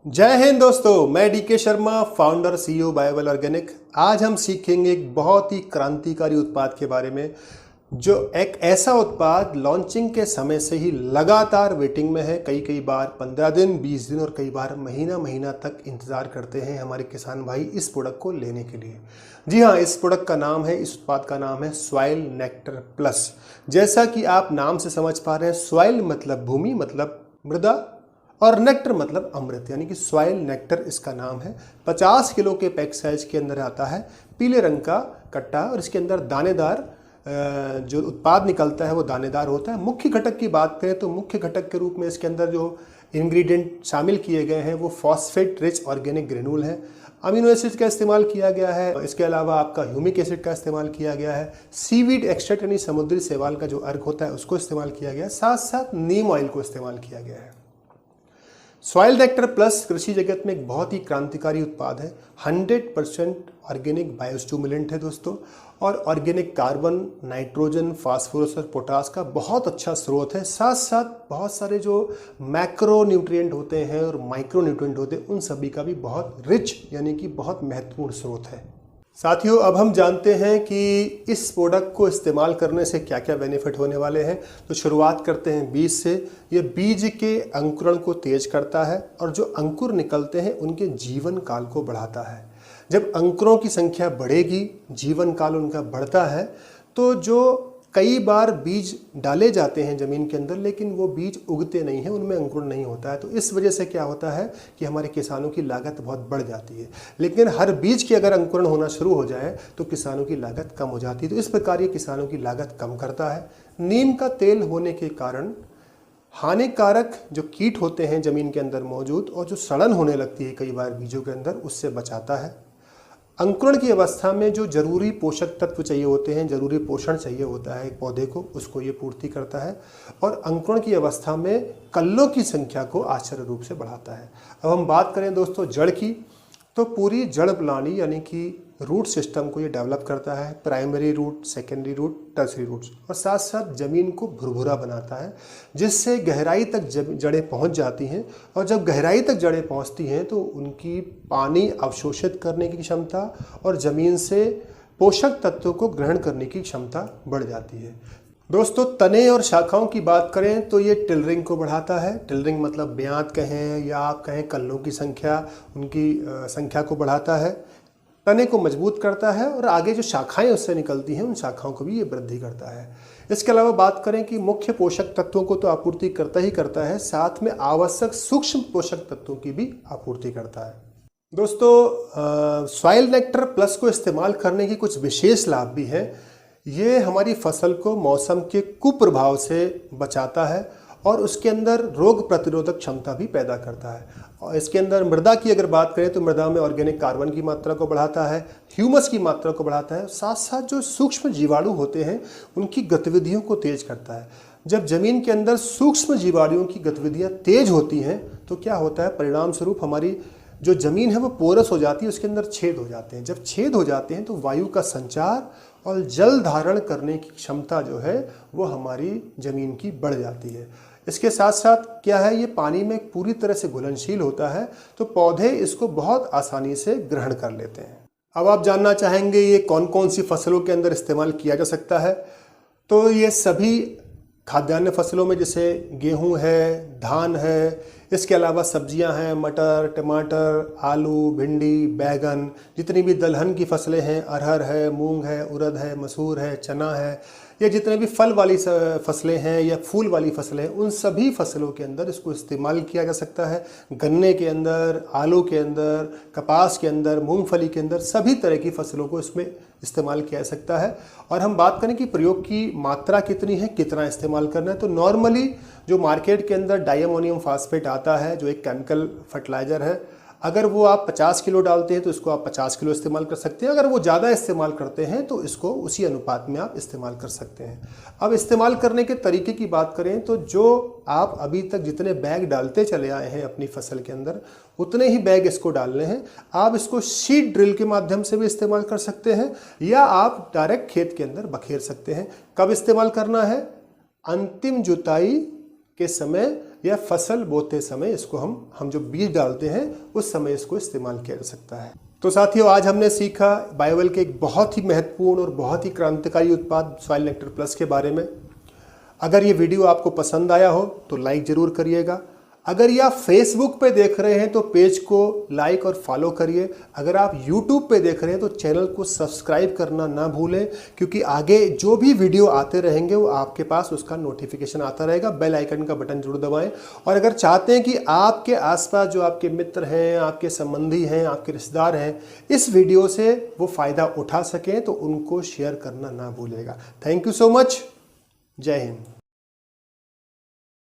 जय हिंद दोस्तों, मैं DK Sharma, founder CEO Biowell organic. आज हम सीखेंगे एक बहुत ही क्रांतिकारी उत्पाद के बारे में, जो एक ऐसा उत्पाद लॉन्चिंग के समय से ही लगातार वेटिंग में है। कई बार 15 दिन, 20 दिन और कई बार महीना तक इंतज़ार करते हैं हमारे किसान भाई इस प्रोडक्ट को लेने के लिए। जी हाँ, इस प्रोडक्ट का नाम है, इस उत्पाद का नाम है सॉइल नेक्टर प्लस। जैसा कि आप नाम से समझ पा रहे हैं, सॉइल मतलब भूमि, मतलब मृदा, और नेक्टर मतलब अमृत, यानी कि सॉइल नेक्टर इसका नाम है। 50 किलो के पैक साइज के अंदर आता है, पीले रंग का कट्टा, और इसके अंदर दानेदार जो उत्पाद निकलता है वो दानेदार होता है। मुख्य घटक की बात करें तो मुख्य घटक के रूप में इसके अंदर जो इंग्रेडिएंट शामिल किए गए हैं वो फॉस्फेट रिच ऑर्गेनिक ग्रेन्यूल है, अमीनो एसिड का इस्तेमाल किया गया है, इसके अलावा आपका ह्यूमिक एसिड का इस्तेमाल किया गया है, सीवीड एक्सट्रैक्ट यानी समुद्री शैवाल का जो अर्क होता है उसको इस्तेमाल किया गया है, साथ साथ नीम ऑयल को इस्तेमाल किया गया है। सॉइल नेक्टर प्लस कृषि जगत में एक बहुत ही क्रांतिकारी उत्पाद है। 100% ऑर्गेनिक बायोस्टिमुलेंट है दोस्तों, और ऑर्गेनिक कार्बन, नाइट्रोजन, फास्फोरस और पोटास का बहुत अच्छा स्रोत है। साथ साथ बहुत सारे जो मैक्रो न्यूट्रिएंट होते हैं और माइक्रो न्यूट्रिएंट होते हैं उन सभी का भी बहुत रिच यानी कि बहुत महत्वपूर्ण स्रोत है। साथियों, अब हम जानते हैं कि इस प्रोडक्ट को इस्तेमाल करने से क्या क्या बेनिफिट होने वाले हैं। तो शुरुआत करते हैं बीज से। ये बीज के अंकुरण को तेज करता है और जो अंकुर निकलते हैं उनके जीवन काल को बढ़ाता है। जब अंकुरों की संख्या बढ़ेगी, जीवन काल उनका बढ़ता है, तो जो कई बार बीज डाले जाते हैं ज़मीन के अंदर लेकिन वो बीज उगते नहीं हैं, उनमें अंकुरण नहीं होता है। तो इस वजह से क्या होता है कि हमारे किसानों की लागत बहुत बढ़ जाती है। लेकिन हर बीज की अगर अंकुरण होना शुरू हो जाए तो किसानों की लागत कम हो जाती है। तो इस प्रकार ये किसानों की लागत कम करता है। नीम का तेल होने के कारण हानिकारक जो कीट होते हैं ज़मीन के अंदर मौजूद और जो सड़न होने लगती है कई बार बीजों के अंदर, उससे बचाता है। अंकुरण की अवस्था में जो जरूरी पोषक तत्व चाहिए होते हैं, जरूरी पोषण चाहिए होता है एक पौधे को, उसको ये पूर्ति करता है। और अंकुरण की अवस्था में कल्लों की संख्या को आश्चर्य रूप से बढ़ाता है। अब हम बात करें दोस्तों जड़ की, तो पूरी जड़ प्रणाली यानी कि रूट सिस्टम को ये डेवलप करता है। Primary root, secondary root, tertiary roots, और साथ साथ ज़मीन को भुरभुरा बनाता है, जिससे गहराई तक जड़ें पहुंच जाती हैं। और जब गहराई तक जड़ें पहुंचती हैं तो उनकी पानी अवशोषित करने की क्षमता और ज़मीन से पोषक तत्वों को ग्रहण करने की क्षमता बढ़ जाती है। दोस्तों, तने और शाखाओं की बात करें तो ये टिलरिंग को बढ़ाता है। टिलरिंग मतलब ब्यात कहें या आप कहें कल्लों की संख्या, उनकी संख्या को बढ़ाता है। तने को मजबूत करता है और आगे जो शाखाएं उससे निकलती हैं उन शाखाओं को भी ये वृद्धि करता है। इसके अलावा बात करें कि मुख्य पोषक तत्वों को तो आपूर्ति करता ही करता है, साथ में आवश्यक सूक्ष्म पोषक तत्वों की भी आपूर्ति करता है। दोस्तों, सॉइल नेक्टर प्लस को इस्तेमाल करने की कुछ विशेष लाभ भी हैं। ये हमारी फसल को मौसम के कुप्रभाव से बचाता है और उसके अंदर रोग प्रतिरोधक क्षमता भी पैदा करता है। और इसके अंदर मृदा की अगर बात करें तो मृदा में ऑर्गेनिक कार्बन की मात्रा को बढ़ाता है, ह्यूमस की मात्रा को बढ़ाता है, साथ साथ जो सूक्ष्म जीवाणु होते हैं उनकी गतिविधियों को तेज करता है। जब जमीन के अंदर सूक्ष्म जीवाणुओं की गतिविधियां तेज होती हैं तो क्या होता है, परिणाम स्वरूप हमारी जो जमीन है वो पोरस हो जाती है, उसके अंदर छेद हो जाते हैं। जब छेद हो जाते हैं तो वायु का संचार और जल धारण करने की क्षमता जो है वो हमारी जमीन की बढ़ जाती है। इसके साथ साथ क्या है, ये पानी में पूरी तरह से घुलनशील होता है, तो पौधे इसको बहुत आसानी से ग्रहण कर लेते हैं। अब आप जानना चाहेंगे ये कौन कौन सी फसलों के अंदर इस्तेमाल किया जा सकता है। तो ये सभी खाद्यान्न फसलों में, जैसे गेहूं है, धान है, इसके अलावा सब्जियां हैं, मटर, टमाटर, आलू, भिंडी, बैगन, जितनी भी दलहन की फसलें हैं, अरहर है, मूंग है, उड़द है, मसूर है, चना है, या जितने भी फल वाली फसलें हैं या फूल वाली फसलें हैं, उन सभी फसलों के अंदर इसको इस्तेमाल किया जा सकता है। गन्ने के अंदर, आलू के अंदर, कपास के अंदर, मूंगफली के अंदर, सभी तरह की फसलों को इसमें इस्तेमाल किया जा सकता है। और हम बात करें कि प्रयोग की मात्रा कितनी है, कितना इस्तेमाल करना है, तो नॉर्मली जो मार्केट के अंदर डायमोनियम फास्फेट आता है, जो एक केमिकल फर्टिलाइज़र है, अगर वो आप 50 किलो डालते हैं तो इसको आप 50 किलो इस्तेमाल कर सकते हैं। अगर वो ज़्यादा इस्तेमाल करते हैं तो इसको उसी अनुपात में आप इस्तेमाल कर सकते हैं। अब इस्तेमाल करने के तरीके की बात करें तो जो आप अभी तक जितने बैग डालते चले आए हैं अपनी फसल के अंदर, उतने ही बैग इसको डालने हैं। आप इसको सीड ड्रिल के माध्यम से भी इस्तेमाल कर सकते हैं या आप डायरेक्ट खेत के अंदर बखेर सकते हैं। कब इस्तेमाल करना है? अंतिम जुताई के समय या फसल बोते समय इसको हम जो बीज डालते हैं उस समय इसको इस्तेमाल किया जा सकता है। तो साथियों, आज हमने सीखा बायोवेल के एक बहुत ही महत्वपूर्ण और बहुत ही क्रांतिकारी उत्पाद सॉइल नेक्टर प्लस के बारे में। अगर ये वीडियो आपको पसंद आया हो तो लाइक ज़रूर करिएगा। अगर ये आप फेसबुक पे देख रहे हैं तो पेज को लाइक और फॉलो करिए। अगर आप यूट्यूब पे देख रहे हैं तो चैनल को सब्सक्राइब करना ना भूलें, क्योंकि आगे जो भी वीडियो आते रहेंगे वो आपके पास उसका नोटिफिकेशन आता रहेगा। बेल आइकन का बटन जरूर दबाएं। और अगर चाहते हैं कि आपके आसपास जो आपके मित्र हैं, आपके संबंधी हैं, आपके रिश्तेदार हैं, इस वीडियो से वो फ़ायदा उठा सकें तो उनको शेयर करना ना भूलेगा। Thank you so much. जय हिंद।